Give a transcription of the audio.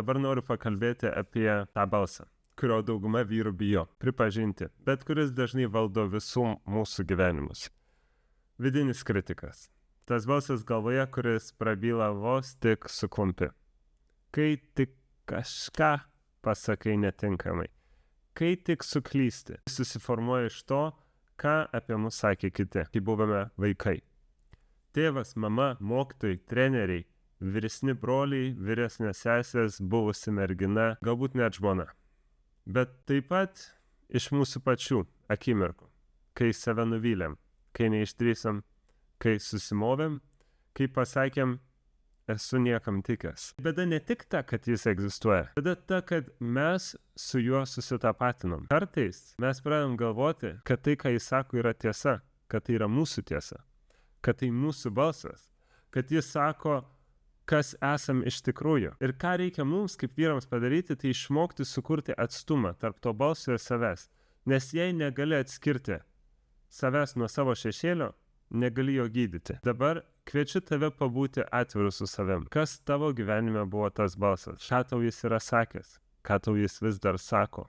dabar noriu pakalbėti apie tą balsą, kurio dauguma vyrų bijo pripažinti, bet kuris dažnai valdo visų mūsų gyvenimus. Vidinis kritikas. Tas balsas galvoje, kuris prabyla vos tik suklumpi. Kai tik kažką pasakai netinkamai. Kai tik suklysti. Susiformuoja iš to, ką apie mus sakė kiti, kai buvome vaikai. Tėvas, mama, mokytojai, treneriai, vyresni broliai, vyresnės sesės, buvusi mergina, galbūt net žmona. Bet taip pat iš mūsų pačių akimirkų, kai save nuvylėm, kai neišdrįsam, kai susimovėm, kai pasakėm, esu niekam tikęs. Bėda ne tik ta, kad jis egzistuoja, bėda ta, kad mes su juo susitapatinom. Kartais mes pradedam galvoti, kad tai, ką jis sako, yra tiesa, kad tai yra mūsų tiesa, kad tai mūsų balsas, kad jis sako, kas esam iš tikrųjų. Ir ką reikia mums kaip vyrams padaryti, tai išmokti sukurti atstumą tarp to balso ir savęs. Nes jei negali atskirti savęs nuo savo šešėlio, negali jo gydyti. Dabar kviečiu tave pabūti atviru su savim. Kas tavo gyvenime buvo tas balsas? Ką tau jis yra sakęs? Ką tau jis vis dar sako?